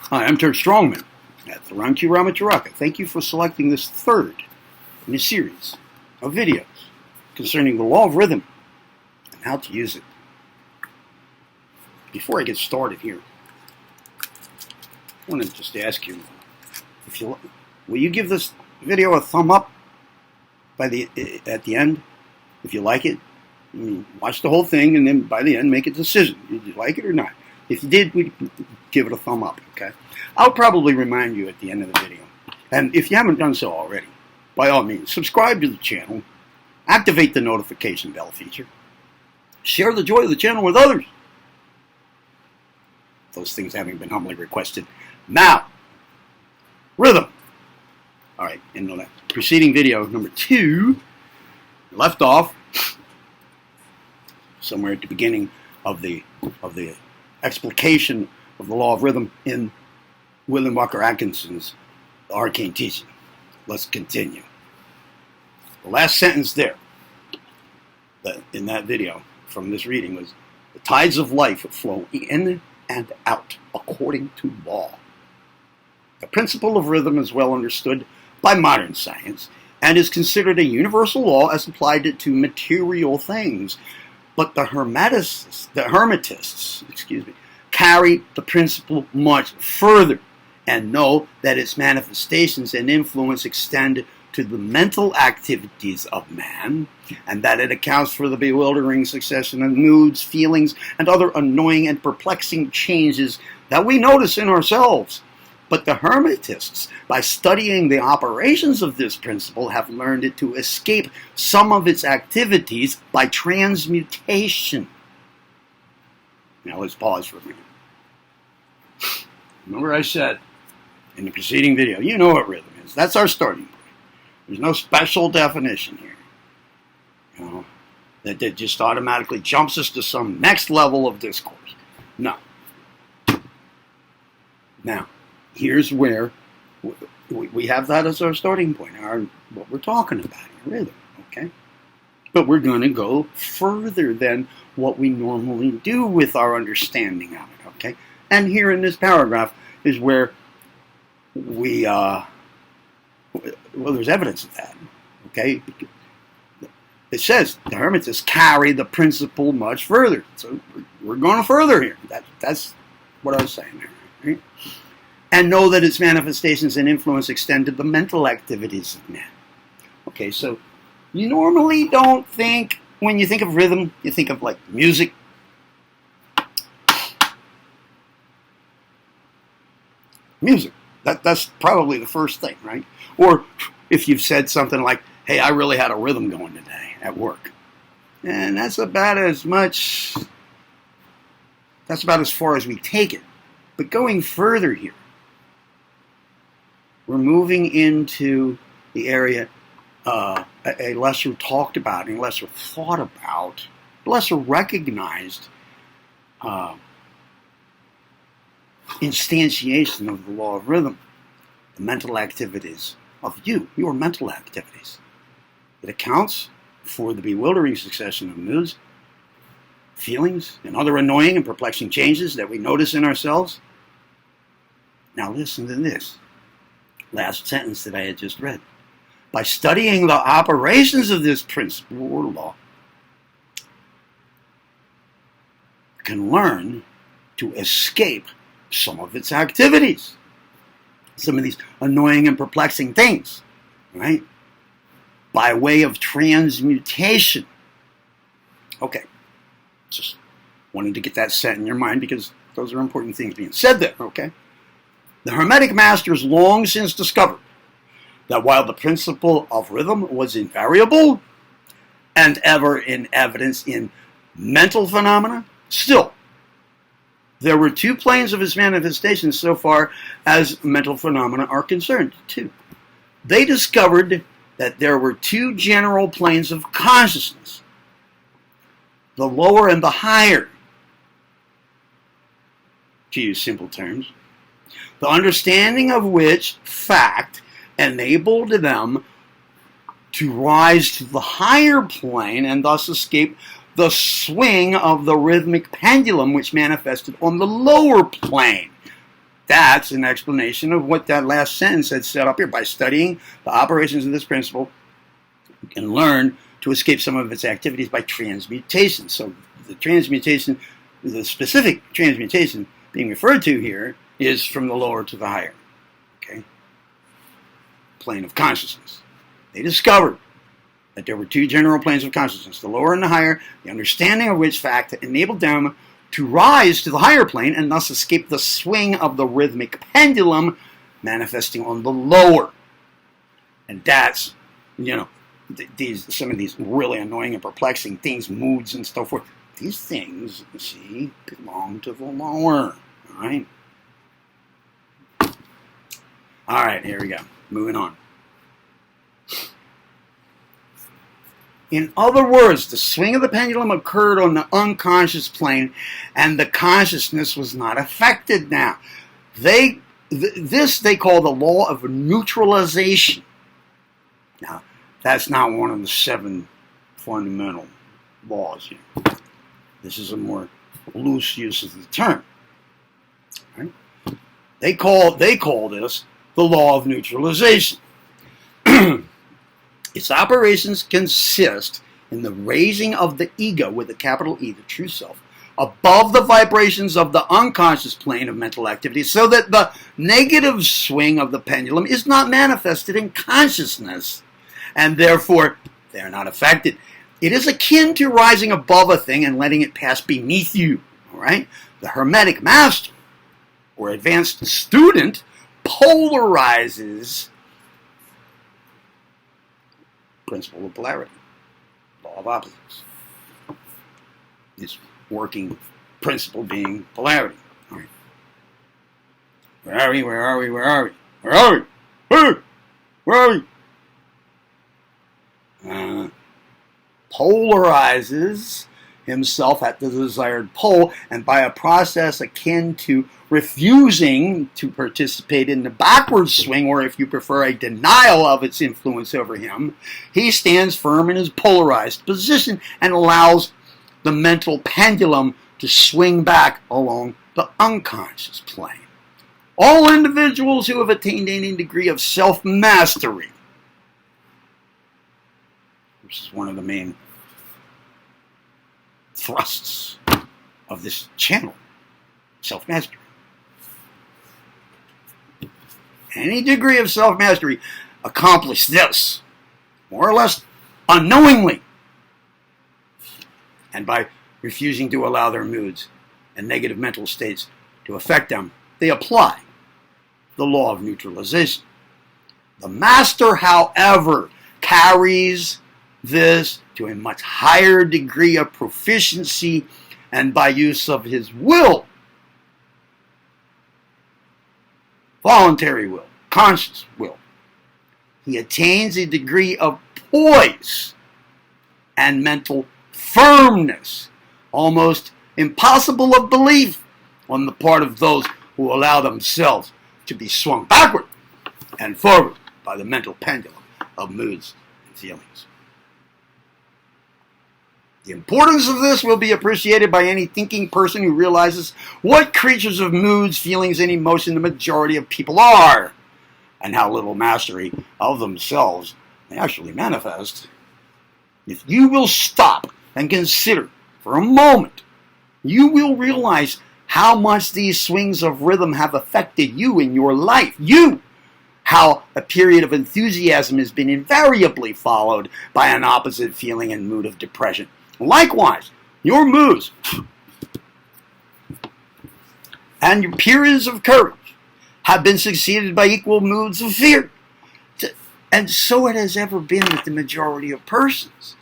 Hi, I'm Turk Strongman at the Ron Q Ramataraka. Thank you for selecting this third in a series of videos concerning the law of rhythm and how to use it. Before I get started here, I want to just ask you, will you give this video a thumb up at the end if you like it? Watch the whole thing and then by the end make a decision. Did you like it or not? If you did, we'd give it a thumb up, okay? I'll probably remind you at the end of the video. And if you haven't done so already, by all means, subscribe to the channel, activate the notification bell feature, share the joy of the channel with others. Those things having been humbly requested. Now, rhythm. All right, in the preceding video, number 2, left off somewhere at the beginning of the explication of the law of rhythm in William Walker Atkinson's Arcane Teaching. Let's continue. The last sentence there in that video from this reading was, the tides of life flow in and out according to law. The principle of rhythm is well understood by modern science and is considered a universal law as applied to material things. But the Hermetists, carry the principle much further and know that its manifestations and influence extend to the mental activities of man, and that it accounts for the bewildering succession of moods, feelings, and other annoying and perplexing changes that we notice in ourselves. But the Hermetists, by studying the operations of this principle, have learned it to escape some of its activities by transmutation. Now let's pause for a minute. Remember I said in the preceding video, you know what rhythm is. That's our starting point. There's no special definition here. That just automatically jumps us to some next level of discourse. No. Now, here's where we have that as our starting point, what we're talking about here, rhythm, okay? But we're going to go further than what we normally do with our understanding of it, okay? And here in this paragraph is where there's evidence of that, okay? It says the Hermetists carry the principle much further. So we're going further here. That's what I was saying there, right? And know that its manifestations and influence extend to the mental activities of man. Okay, so you normally don't think, when you think of rhythm, you think of like music. Music. That's probably the first thing, right? Or if you've said something like, hey, I really had a rhythm going today at work. And that's about as far as we take it. But going further here, we're moving into the area a lesser talked about, and lesser thought about, lesser recognized instantiation of the law of rhythm, the mental activities of your mental activities. It accounts for the bewildering succession of moods, feelings, and other annoying and perplexing changes that we notice in ourselves. Now listen to this last sentence that I had just read. By studying the operations of this principle or law, you can learn to escape some of its activities, some of these annoying and perplexing things, right? By way of transmutation. Okay, just wanted to get that set in your mind because those are important things being said there, okay? The Hermetic masters long since discovered that while the principle of rhythm was invariable and ever in evidence in mental phenomena, still, there were 2 planes of its manifestations so far as mental phenomena are concerned, 2. They discovered that there were 2 general planes of consciousness, the lower and the higher, to use simple terms, the understanding of which fact enabled them to rise to the higher plane and thus escape the swing of the rhythmic pendulum which manifested on the lower plane. That's an explanation of what that last sentence had set up here. By studying the operations of this principle, you can learn to escape some of its activities by transmutation. So the transmutation, the specific transmutation being referred to here is from the lower to the higher, okay, plane of consciousness. They discovered that there were two general planes of consciousness, the lower and the higher, the understanding of which fact enabled them to rise to the higher plane and thus escape the swing of the rhythmic pendulum manifesting on the lower. And that's, some of these really annoying and perplexing things, moods and so forth. These things, you see, belong to the lower. All right? All right, here we go. Moving on. In other words, the swing of the pendulum occurred on the unconscious plane, and the consciousness was not affected now. This they call the law of neutralization. Now, that's not one of the 7 fundamental laws here. This is a more loose use of the term. Right? They call this the law of neutralization. Its operations consist in the raising of the ego, with a capital E, the true self, above the vibrations of the unconscious plane of mental activity, so that the negative swing of the pendulum is not manifested in consciousness, and therefore they are not affected. It is akin to rising above a thing and letting it pass beneath you. All right? The Hermetic master or advanced student polarizes principle of polarity, law of opposites. This working principle being polarity. All right. Where are we? Where are we? Where are we? Where are we? Where are we? Polarizes himself at the desired pole, and by a process akin to refusing to participate in the backward swing, or if you prefer, a denial of its influence over him, he stands firm in his polarized position and allows the mental pendulum to swing back along the unconscious plane. All individuals who have attained any degree of self-mastery, which is one of the main thrusts of this channel, self-mastery. Any degree of self-mastery accomplish this, more or less unknowingly, and by refusing to allow their moods and negative mental states to affect them, they apply the law of neutralization. The master, however, carries this to a much higher degree of proficiency, and by use of his will, voluntary will, conscious will, he attains a degree of poise and mental firmness almost impossible of belief on the part of those who allow themselves to be swung backward and forward by the mental pendulum of moods and feelings. The importance of this will be appreciated by any thinking person who realizes what creatures of moods, feelings, and emotion the majority of people are, and how little mastery of themselves they actually manifest. If you will stop and consider for a moment, you will realize how much these swings of rhythm have affected you in your life. How a period of enthusiasm has been invariably followed by an opposite feeling and mood of depression. Likewise, your moods and your periods of courage have been succeeded by equal moods of fear. And so it has ever been with the majority of persons.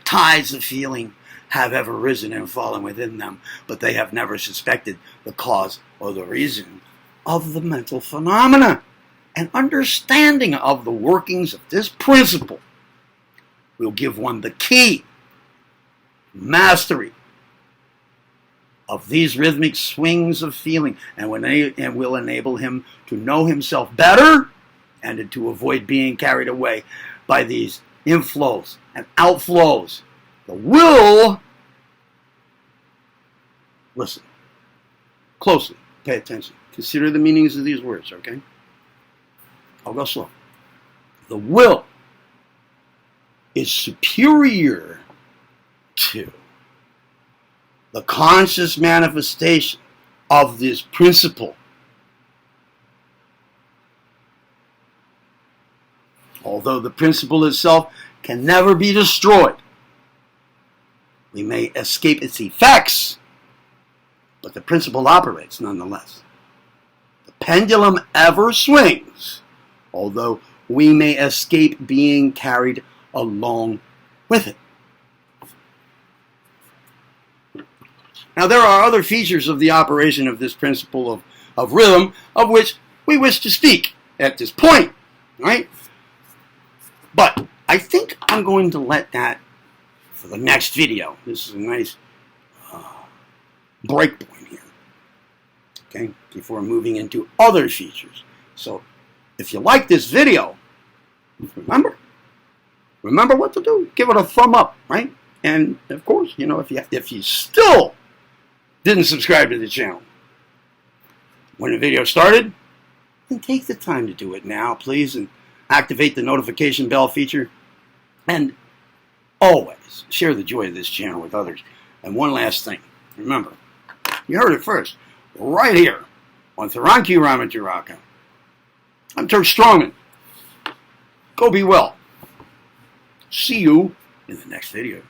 Tides of feeling have ever risen and fallen within them, but they have never suspected the cause or the reason of the mental phenomena. An understanding of the workings of this principle will give one the key mastery of these rhythmic swings of feeling, and will enable him to know himself better and to avoid being carried away by these inflows and outflows. The will, listen closely, pay attention. Consider the meanings of these words, okay? I'll go slow. The will is superior to the conscious manifestation of this principle. Although the principle itself can never be destroyed, we may escape its effects, but the principle operates nonetheless. The pendulum ever swings, although we may escape being carried along with it. Now, there are other features of the operation of this principle of rhythm of which we wish to speak at this point, right? But I think I'm going to let that for the next video. This is a nice break point here, okay, before moving into other features. So if you like this video, remember what to do. Give it a thumb up, right? And of course, you know, if you still didn't subscribe to the channel when the video started, then take the time to do it now, please, and activate the notification bell feature. And always share the joy of this channel with others. And one last thing, remember, you heard it first, right here on Tharanki Ramaturaka. I'm Turk Strongman. Go be well. See you in the next video.